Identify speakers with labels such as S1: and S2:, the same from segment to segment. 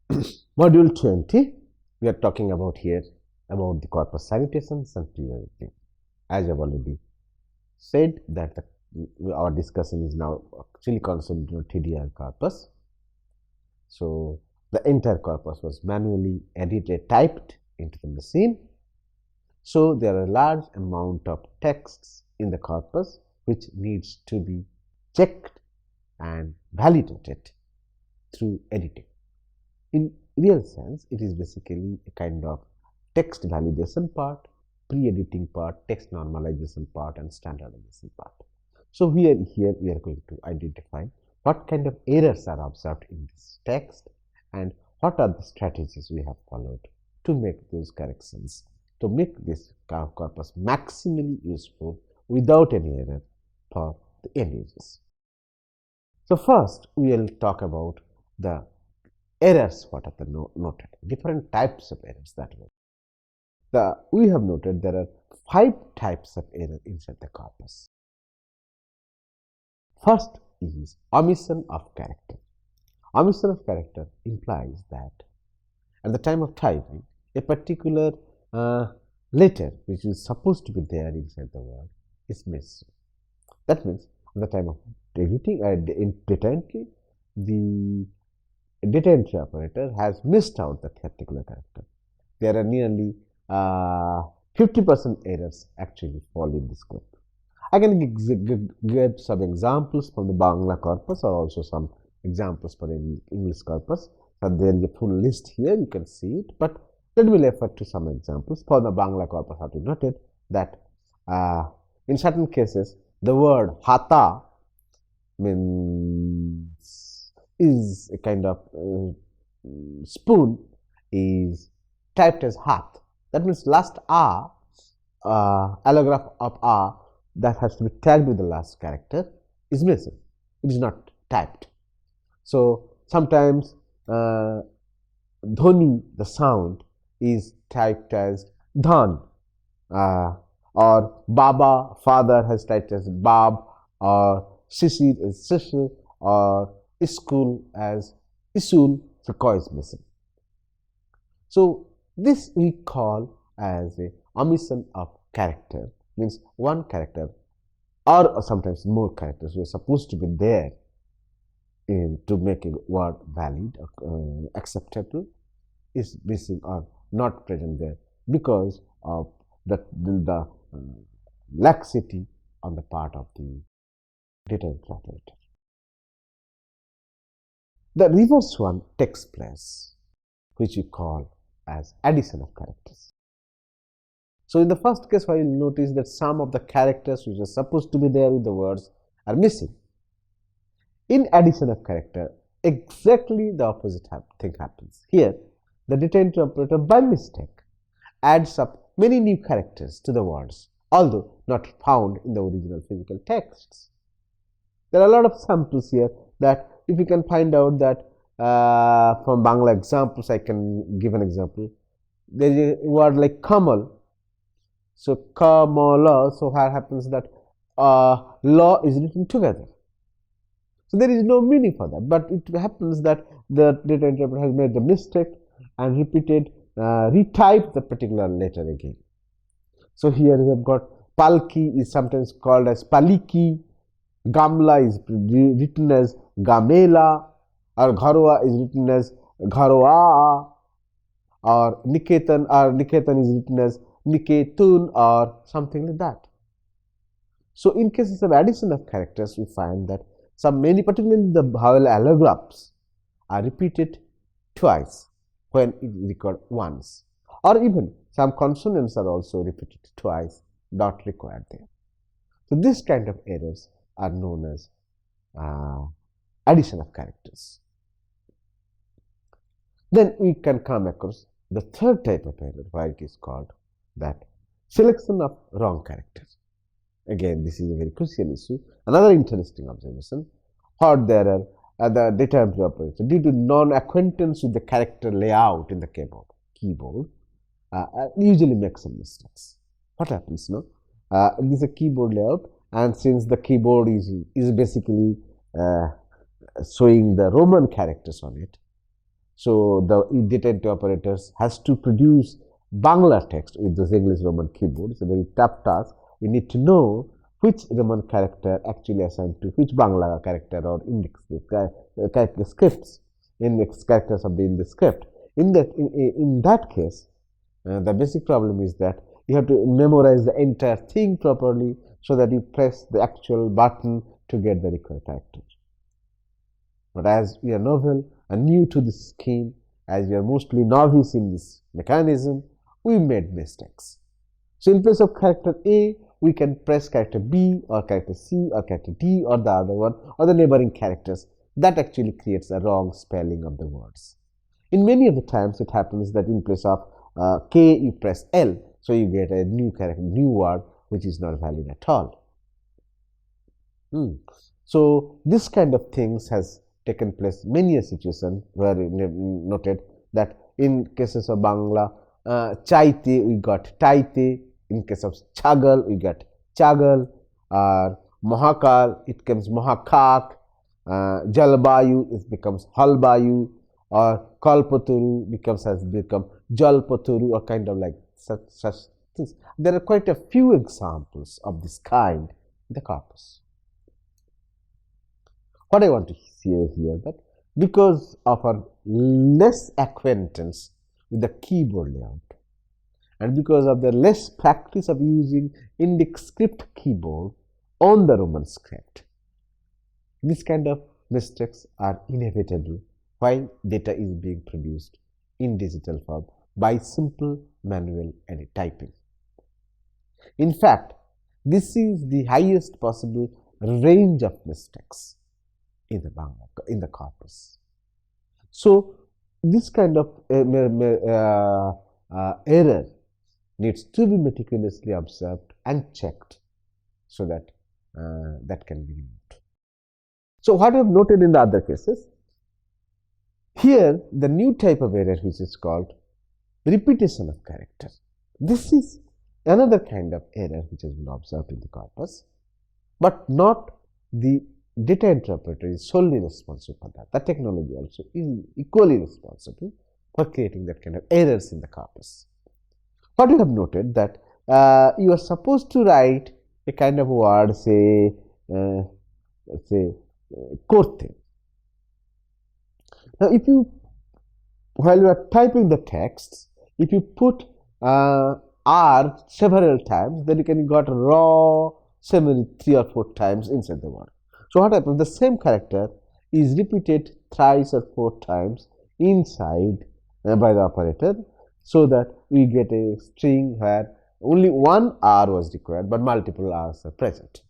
S1: Module 20, we are talking about here about the corpus sanitations and preediting. As I've already said that our discussion is now actually concentrated on TDR corpus. So the entire corpus was manually edited, typed into the machine. So there are a large amount of texts in the corpus which needs to be checked and validated through editing. In real sense, it is basically a kind of text validation part, pre-editing part, text normalization part, and standardization part. So here we are going to identify what kind of errors are observed in this text and what are the strategies we have followed to make those corrections, to make this corpus maximally useful without any error for the end users. So first we will talk about the errors. What are the noted? Different types of errors that were. We have noted there are 5 types of error inside the corpus. First is omission of character. Omission of character implies that at the time of typing, a particular letter which is supposed to be there inside the word is missing. That means at the time of editing data entry, the data entry operator has missed out that particular character. There are nearly 50% errors actually fall in this group. I can give some examples from the Bangla corpus or also some examples for the English corpus. And there is a full list here, you can see it, but let me refer to some examples. For the Bangla corpus, I have noted that in certain cases, the word hata means is a kind of spoon is typed as hat. That means last a, allograph of a that has to be tagged with the last character is missing. It is not typed. So sometimes dhoni, the sound, is typed as dhan, or baba, father, has typed as bab, or shishir is shishir, or school as isul, so ko is missing. So this we call as a omission of character, means one character or sometimes more characters were supposed to be there to make a word valid or acceptable is missing or not present there because of the laxity on the part of the data entry operator. The reverse one takes place, which we call as addition of characters. So in the first case, I will notice that some of the characters which are supposed to be there with the words are missing. In addition of character, exactly the opposite thing happens. Here, the data entry operator by mistake adds up many new characters to the words, although not found in the original physical texts. There are a lot of samples here that if you can find out that from Bangla examples, I can give an example. There is a word like kamal. So kamala, so what happens that law is written together. So there is no meaning for that, but it happens that the data interpreter has made the mistake and retyped the particular letter again. So here we have got palki is sometimes called as paliki, gamla is written as gamela, or gharwa is written as gharwa, or niketan is written as niketun, or something like that. So in cases of addition of characters, we find that particularly the vowel allographs, are repeated twice when it is recorded once, or even some consonants are also repeated twice, not required there. So this kind of errors are known as addition of characters. Then we can come across the third type of error, where it is called that selection of wrong characters. Again, this is a very crucial issue. Another interesting observation, or there are the data entry operator, due to non-acquaintance with the character layout in the keyboard, usually makes some mistakes. What happens now? This is a keyboard layout, and since the keyboard is basically showing the Roman characters on it, So the data entry operators has to produce Bangla text with this English Roman keyboard. It's a very tough task. We need to know which Roman character actually assigned to which Bangla character or index character scripts, index characters of the script. In that case, the basic problem is that you have to memorize the entire thing properly so that you press the actual button to get the required character. But as we are novel and new to this scheme, as we are mostly novice in this mechanism, we made mistakes. So in place of character A, we can press character B or character C or character D or the other one or the neighboring characters. That actually creates a wrong spelling of the words. In many of the times, it happens that in place of K, you press L, so you get a new character, new word, which is not valid at all. So this kind of things has taken place many a situation where noted that in cases of Bangla, chaite we got taite, in case of chagal we got chagal, or mahakal it becomes mahakak, jalbayu it becomes halbayu, or kalpaturu has become jalpaturu, or kind of like such things. There are quite a few examples of this kind in the corpus. What I want to say here that because of our less acquaintance with the keyboard layout and because of the less practice of using index script keyboard on the Roman script, this kind of mistakes are inevitable while data is being produced in digital form by simple manual edit typing. In fact, this is the highest possible range of mistakes in the corpus. So this kind of error needs to be meticulously observed and checked so that that can be removed. So what I have noted in the other cases, here the new type of error which is called repetition of character. This is another kind of error which has been observed in the corpus, but not the data interpreter is solely responsible for that. The technology also is equally responsible for creating that kind of errors in the corpus. What you have noted that you are supposed to write a kind of word, say, let's say, corte. Now, if you, while you are typing the text, if you put R several times, then you can get raw several 3 or 4 times inside the word. So what happens? The same character is repeated thrice or 4 times inside by the operator, so that we get a string where only one R was required, but multiple R's are present.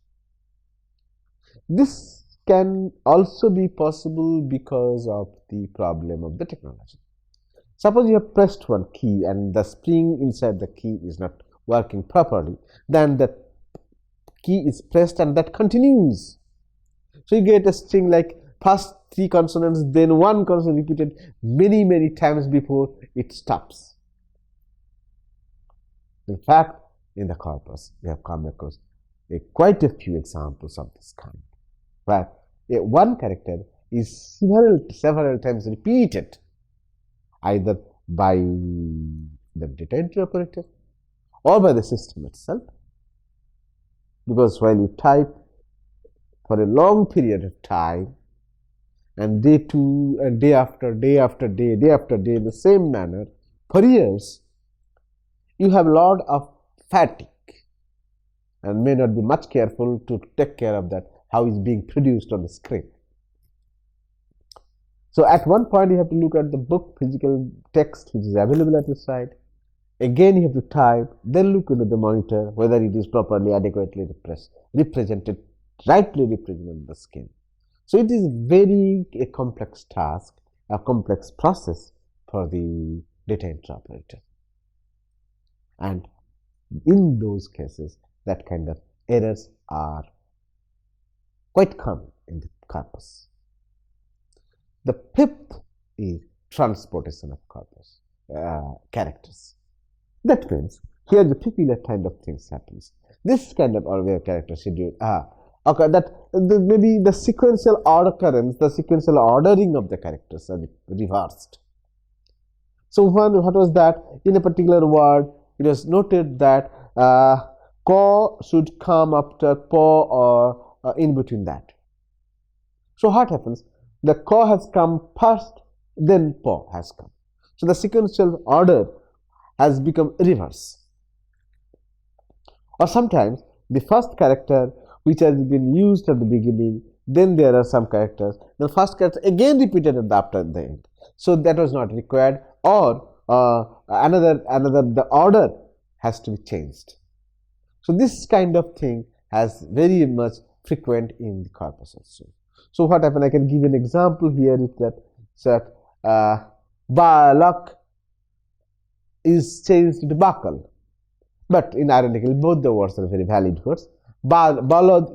S1: This can also be possible because of the problem of the technology. Suppose you have pressed one key and the spring inside the key is not working properly, then the key is pressed and that continues. So you get a string like first 3 consonants, then one consonant repeated many times before it stops. In fact, in the corpus, we have come across quite a few examples of this kind, where one character is several times repeated, either by the data entry operator or by the system itself, because while you type for a long period of time and day after day in the same manner for years, you have a lot of fatigue and may not be much careful to take care of that, how it's being produced on the screen. So at one point you have to look at the book physical text which is available at your side. Again you have to type, then look into the monitor whether it is properly, adequately represented, rightly represented on the screen. So it is a complex task, a complex process for the data entry operator. And in those cases, that kind of errors are quite common in the corpus. The 5th is transportation of corpus characters. That means here the peculiar kind of things happens. This kind of where character schedule okay, that maybe the sequential occurrence, the sequential ordering of the characters are reversed. So what was that? In a particular word, it was noted that ko should come after po or in between that. So what happens? The ko has come first, then po has come. So the sequential order has become reverse. Or sometimes the first character which has been used at the beginning, then there are some characters, the first character again repeated at the after the end. So that was not required, or the order has to be changed. So this kind of thing has very much frequent in the corpus also. So what happened? I can give an example here is that balak is changed to bakal, but in ironically both the words are very valid words. Balad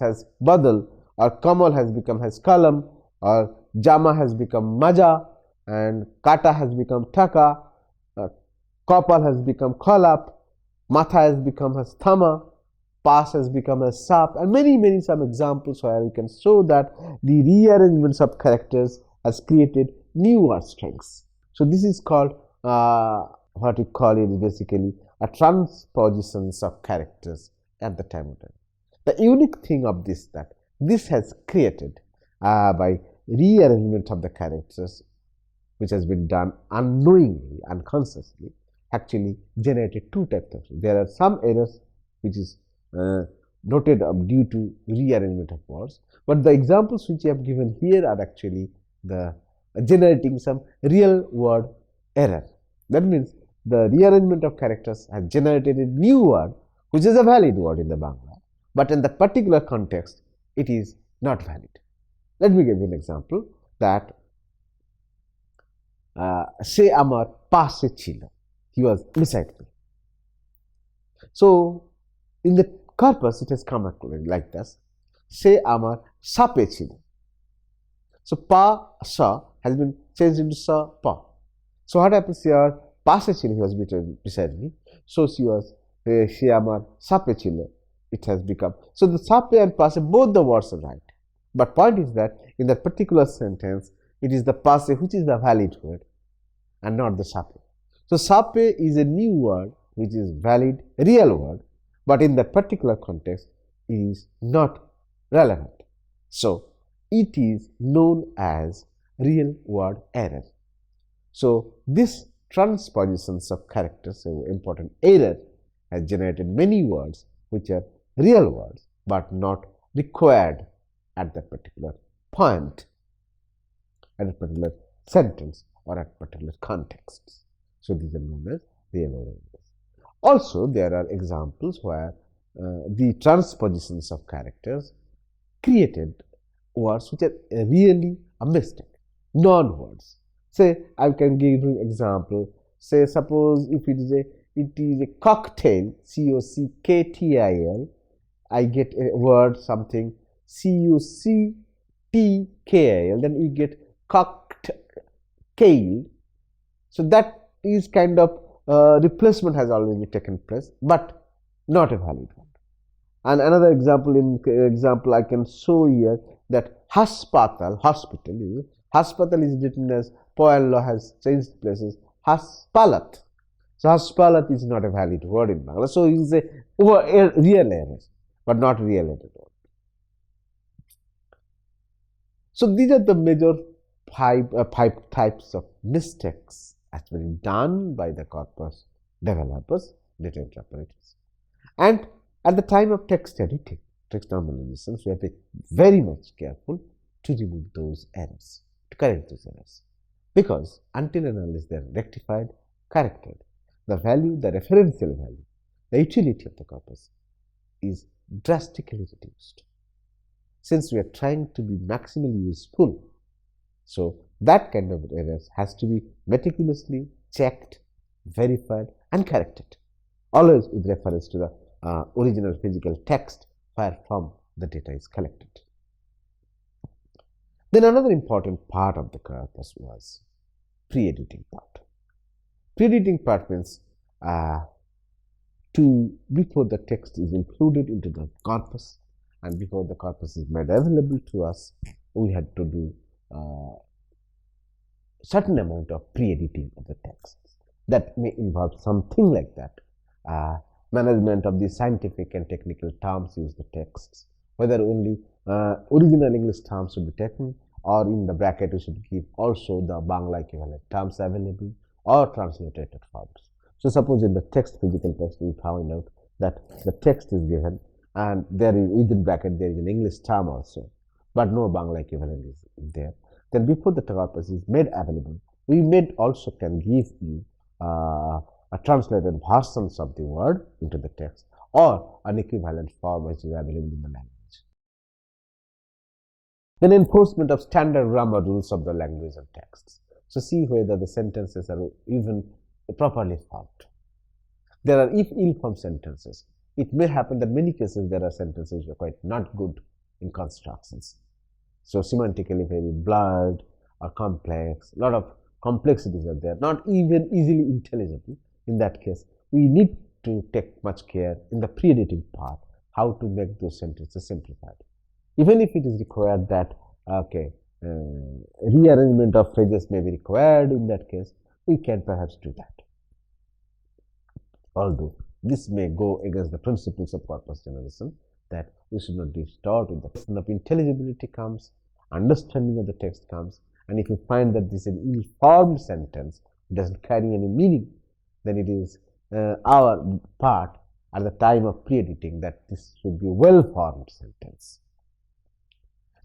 S1: has badal, or kamal has become has kalam, or jama has become maja, and kata has become taka, kopal has become khalap, matha has become has thama, pas has become as sap, and many some examples where we can show that the rearrangements of characters has created new word strings. So this is called what we call it basically a transpositions of characters at the time of time. The unique thing of this that this has created by rearrangement of the characters, which has been done unknowingly, unconsciously, actually generated two types of things. There are some errors which is noted due to rearrangement of words, but the examples which I have given here are actually the generating some real word error. That means the rearrangement of characters has generated a new word which is a valid word in the Bangla, but in the particular context it is not valid. Let me give you an example that se amar pashe chilo, he was beside me. So in the corpus it has come like this, se amar sape chilo. So pa sa has been changed into sa pa. So what happens here? Pashe chilo, he was beside me. So she amar sape chilo, it has become. So the sape and pashe, both the words are right. But point is that in that particular sentence, it is the pashe which is the valid word and not the sape. So sape is a new word which is valid, real word, but in that particular context it is not relevant. So it is known as real word error. So this transpositions of characters, so important error, has generated many words which are real words but not required at that particular point, at a particular sentence or at particular contexts. So these are known as real words. Also, there are examples where the transpositions of characters created words which are really a mistake, non-words. Say, I can give you an example. Say, suppose if it is a cocktail, C-O-C-K-T-I-L, I get a word something C-U-C-T-K-I-L, then we get cocktail. So that is kind of replacement has already taken place, but not a valid one. And another example I can show here that hospital is written as Poel law has changed places, haspalat. So haspalat is not a valid word in Bangla. So it is a real error, but not real at all. So these are the major five types of mistakes actually done by the corpus developers, data interpreters. And at the time of text editing, text normalizations, we have to be very much careful to remove those errors, to correct those errors. Because until and unless they are rectified, corrected, the value, the referential value, the utility of the corpus is drastically reduced. Since we are trying to be maximally useful, so that kind of errors has to be meticulously checked, verified and corrected, always with reference to the original physical text where from the data is collected. Then another important part of the corpus was pre-editing part. Pre-editing part means before the text is included into the corpus and before the corpus is made available to us, we had to do certain amount of pre-editing of the text. That may involve something like that. Management of the scientific and technical terms use the texts, whether only original English terms should be taken, or in the bracket we should give also the Bangla equivalent terms available or transliterated forms. So suppose in the text, physical text, we found out that the text is given and there is within bracket there is an English term also, but no Bangla equivalent is there. Then before the corpus is made available, we may also can give you a translated versions of the word into the text or an equivalent form which is available in the language. Then enforcement of standard grammar rules of the language and texts. So see whether the sentences are even properly formed. There are if ill-formed sentences. It may happen that many cases there are sentences which are quite not good in constructions. So semantically very blurred or complex, a lot of complexities are there, not even easily intelligible. In that case, we need to take much care in the pre-editing part, how to make those sentences simplified. Even if it is required that, rearrangement of phrases may be required in that case, we can perhaps do that. Although this may go against the principles of corpus generation, that we should not distort with the question of intelligibility comes, understanding of the text comes, and if you find that this is an ill-formed sentence, doesn't carry any meaning, then it is our part at the time of pre-editing that this should be a well-formed sentence.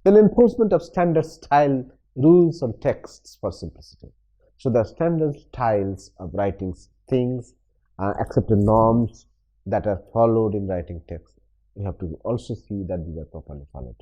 S1: Then enforcement of standard style rules on texts for simplicity. So the standard styles of writing things, accepted norms that are followed in writing text. We have to also see that these are properly followed.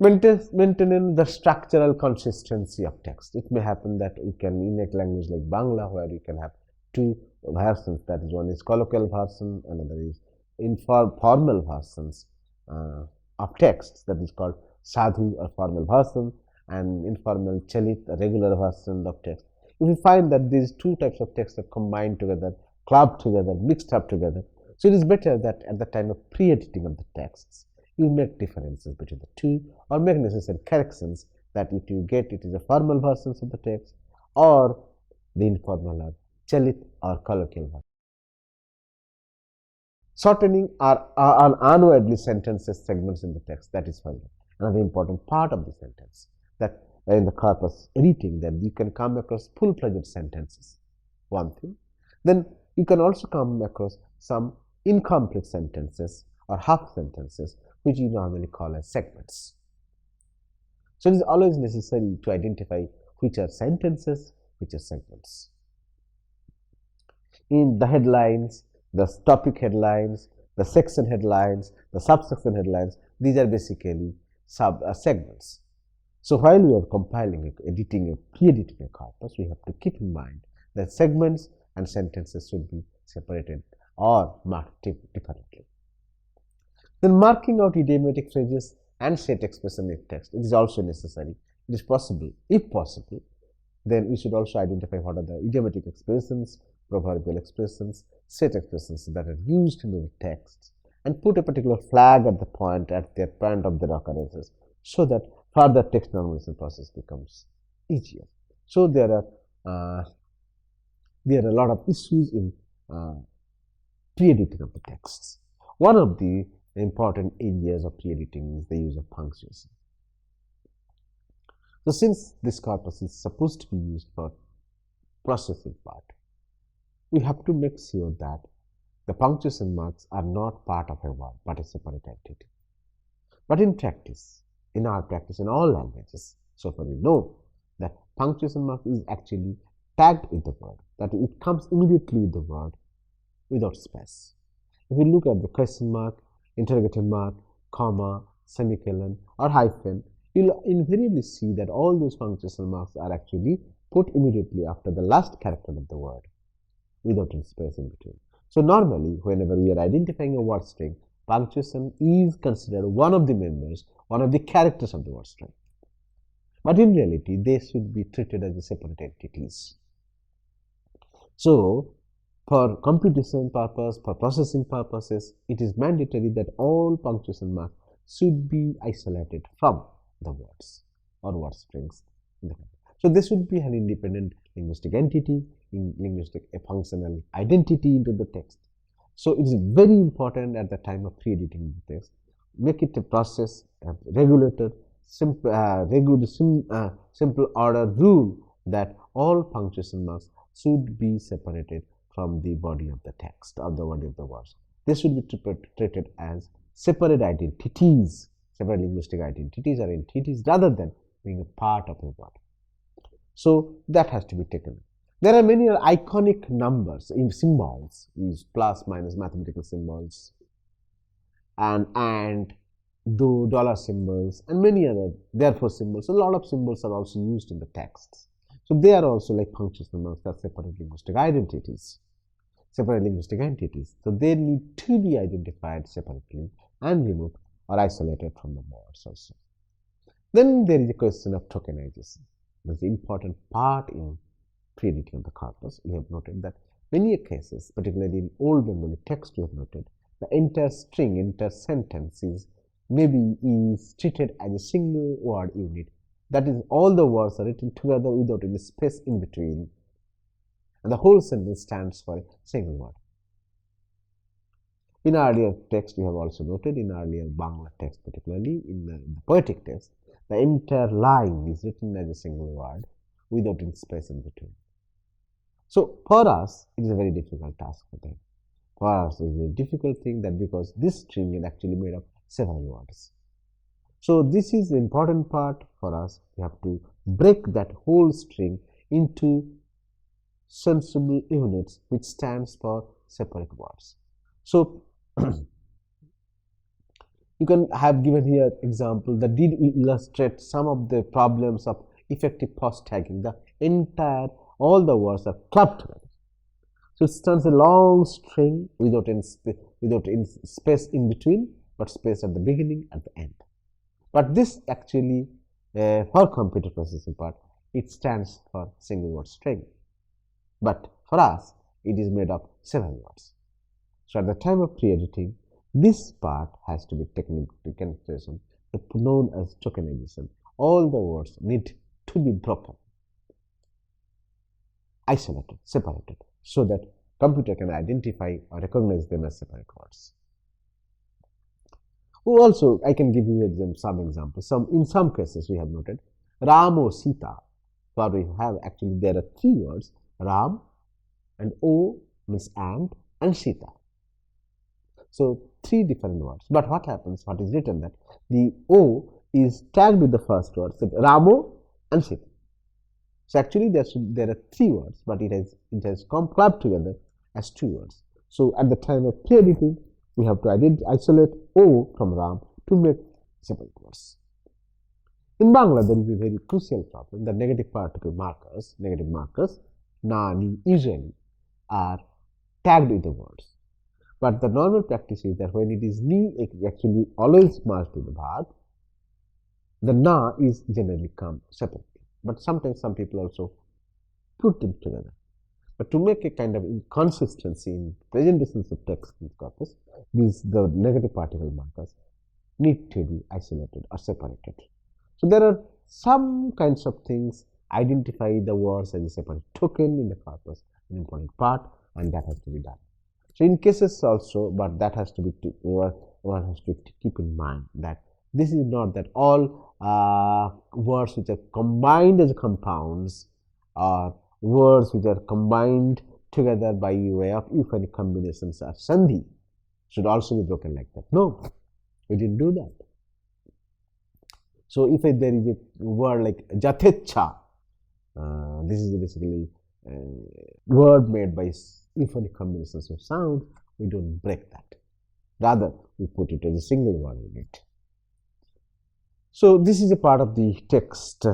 S1: Maintaining the structural consistency of text. It may happen that we can, in a language like Bangla, where we can have two versions, that is, one is colloquial version, another is informal versions of texts, that is called sadhu or formal version, and informal chalit, a regular version of text. If we find that these two types of text are combined together, clubbed together, mixed up together, so it is better that at the time of pre-editing of the texts, you make differences between the two or make necessary corrections, that if you get it is a formal versions of the text or the informal or chalit or colloquial version. Shortening or unwieldy sentences segments in the text, that is further another important part of the sentence, that in the corpus editing, that you can come across full-fledged sentences, one thing. Then you can also come across some incomplete sentences or half sentences, which you normally call as segments. So it is always necessary to identify which are sentences, which are segments. In the headlines, the topic headlines, the section headlines, the subsection headlines, these are basically segments. So while we are compiling, editing, pre-editing a corpus, we have to keep in mind that segments and sentences should be separated or marked differently. Then marking out idiomatic phrases and set expression in text, it is also necessary. It is possible, if possible, then we should also identify what are the idiomatic expressions, proverbial expressions, set expressions that are used in the text, and put a particular flag at the point of their occurrences, so that further text normalization process becomes easier. So there are a lot of issues in pre-editing of the texts. One of the important areas of pre-editing is the use of punctuation. So since this corpus is supposed to be used for processing part, we have to make sure that the punctuation marks are not part of a word but a separate entity. But in practice, in our practice in all languages, so far we know that punctuation mark is actually tagged with the word, that it comes immediately with the word without space. If you look at the question mark, interrogative mark, comma, semicolon or hyphen, you'll invariably see that all those punctuation marks are actually put immediately after the last character of the word without any space in between. So normally, whenever we are identifying a word string, punctuation is considered one of the members, one of the characters of the word string. But in reality, they should be treated as separate entities. So, for computation purpose, for processing purposes, it is mandatory that all punctuation marks should be isolated from the words or word strings. So this would be an independent linguistic entity, a functional identity into the text. So it is very important at the time of pre-editing the text, make it a process, a regulated, simple order rule that all punctuation marks should be separated from the body of the text or the body of the words. This should be treated as separate identities, separate linguistic identities or entities rather than being a part of a word. So that has to be taken. There are many iconic numbers in symbols, these plus, minus mathematical symbols, and though dollar symbols, and many other therefore symbols. A lot of symbols are also used in the texts. So they are also like punctuation marks, that separate linguistic identities, separate linguistic entities. So they need to be identified separately and removed or isolated from the words also. Then there is a question of tokenization. That's the important part in pre-editing of the corpus. We have noted that many cases, particularly in Old Bengali text, we have noted the entire string, entire sentence is treated as a single word unit. That is, all the words are written together without any space in between, and the whole sentence stands for a single word. In earlier text, we have also noted, in earlier Bangla text, particularly in the poetic text, the entire line is written as a single word without any space in between. So for us, it is a very difficult task for them. For us, it is a very difficult thing, that because this string is actually made of several words. So this is the important part for us. We have to break that whole string into sensible units which stands for separate words. So you can have given here example that did illustrate some of the problems of effective post tagging. All the words are clubbed together. So it stands a long string without any space in between, but space at the beginning and the end. But this actually, for computer processing part, it stands for single word string. But for us, it is made of several words. So at the time of pre-editing, this part has to be taken into consideration, known as tokenization. All the words need to be broken, isolated, separated, so that computer can identify or recognize them as separate words. Also, I can give you some examples. In some cases, we have noted Ram or Sita, where we have actually there are three words, Ram and O means and Sita. So three different words. But what happens? What is written that the O is tagged with the first word, so Ramo and Sita. So actually there are three words, but it has come clubbed together as two words. So at the time of pre-editing, we have to isolate O from Ram to make separate words. In Bangla, there is a very crucial problem. The negative particle markers, na, ni, usually are tagged with the words. But the normal practice is that when it is ni, it actually always marked with the verb. The na is generally come separately. But sometimes some people also put them together. But to make a kind of inconsistency in presentations of text in corpus, the negative particle markers need to be isolated or separated. So there are some kinds of things, identify the words as a separate token in the corpus, an important part, and that has to be done. So in cases also, but that has to be, one has to keep in mind that this is not that all words which are combined as compounds or words which are combined together by way of euphonic combinations are sandhi should also be broken like that. No, we didn't do that. So if there is a word like jathecha, this is basically a word made by euphonic combinations of sound, we don't break that. Rather, we put it as a single word unit. So this is a part of the text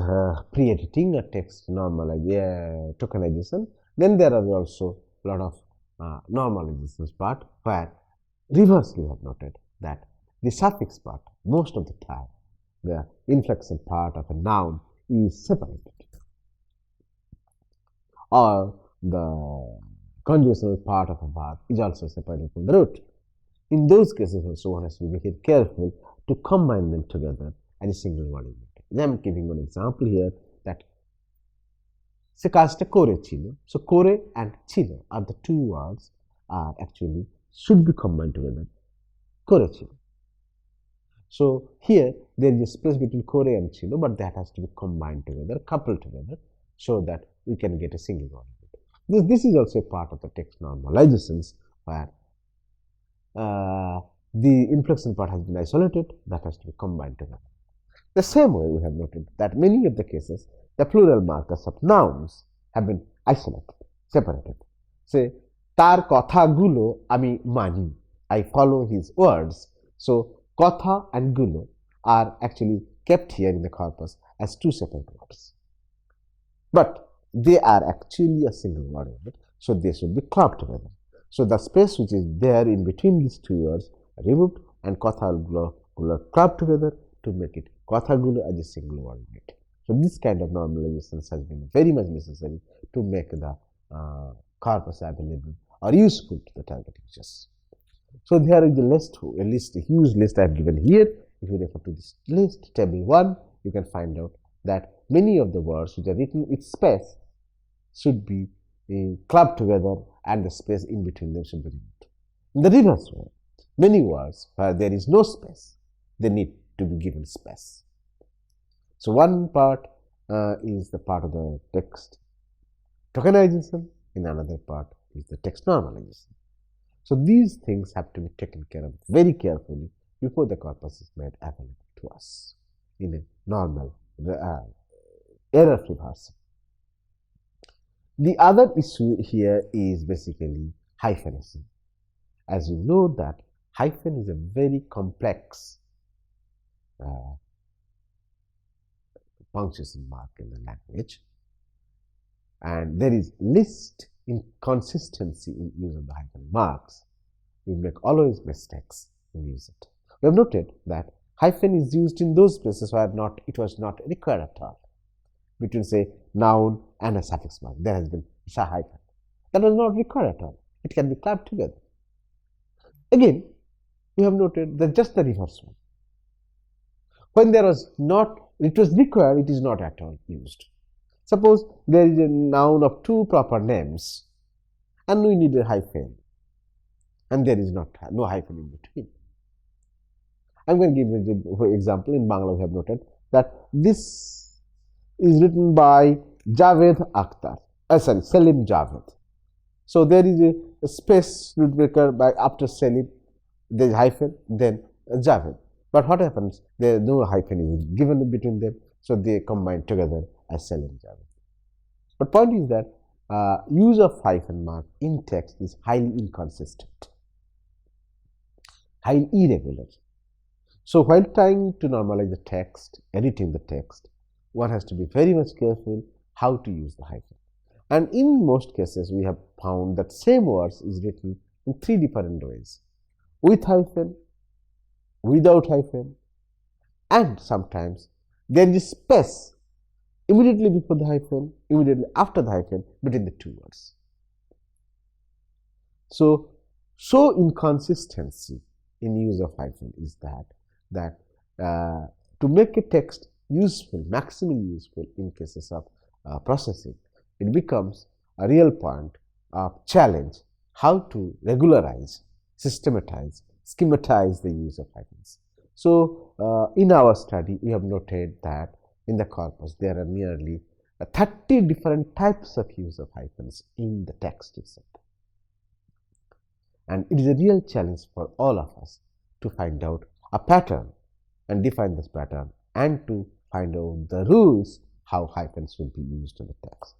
S1: pre-editing or text tokenization. Then there are also a lot of normalizations part where reversely we have noted that the suffix part, most of the time, the inflection part of a noun is separated, or the conjugational part of a verb is also separated from the root. In those cases also one has to be very careful to combine them together as a single word unit. I am giving one example here that সে কাজটা করেছিল। So করে and ছিল are the two words are actually should be combined together. করেছিল. So here there is a space between kore and chilo, but that has to be combined together, coupled together, so that we can get a single word. This is also a part of the text normalizations where the inflection part has been isolated, that has to be combined together. The same way we have noted that many of the cases, the plural markers of nouns have been isolated, separated. Say, tar kotha gulo ami mani, I follow his words. So, kotha and gulo are actually kept here in the corpus as two separate words. But they are actually a single word, so they should be clubbed together. So, the space which is there in between these two words are removed and kotha and gulo are clubbed together to make it kotha gulo as a single word unit. So, this kind of normalizations has been very much necessary to make the corpus available or useful to the target users. So, there is a huge list I have given here. If you refer to this list, table 1, you can find out that many of the words which are written with space should be clubbed together and the space in between them should be removed. In the reverse way, many words where there is no space, they need to be given space. So, one part is the part of the text tokenization, in another part is the text normalization. So, these things have to be taken care of very carefully before the corpus is made available to us in a normal error-free version. The other issue here is basically hyphenation. As you know that hyphen is a very complex punctuation mark in the language, and there is least inconsistency in use of the hyphen marks. We make always mistakes in use it. We have noted that hyphen is used in those places where it was not required at all. Between, say, noun and a suffix mark, there has been a hyphen. That was not required at all. It can be clubbed together. Again, we have noted that just the reverse one. When it was required, it is not at all used. Suppose there is a noun of two proper names and we need a hyphen, and there is no hyphen in between. I'm going to give you an example. In Bangla, we have noted that this is written by Javed Akhtar, Selim Javed. So, there is a space root breaker after Selim, there is hyphen, then Javed. But what happens? There no hyphen is given between them, so they combine together as Selim Javed. But point is that use of hyphen mark in text is highly inconsistent, highly irregular. So, while trying to normalize the text, editing the text, one has to be very much careful how to use the hyphen. And in most cases, we have found that same words is written in 3 different ways: with hyphen, without hyphen, and sometimes there is space immediately before the hyphen, immediately after the hyphen, between the two words. So inconsistency in use of hyphen is that to make a text useful, maximally useful in cases of processing, it becomes a real point of challenge how to regularize, systematize, schematize the use of hyphens. So, in our study, we have noted that in the corpus there are nearly 30 different types of use of hyphens in the text itself. And it is a real challenge for all of us to find out a pattern and define this pattern, and to find out the rules how hyphens will be used in the text.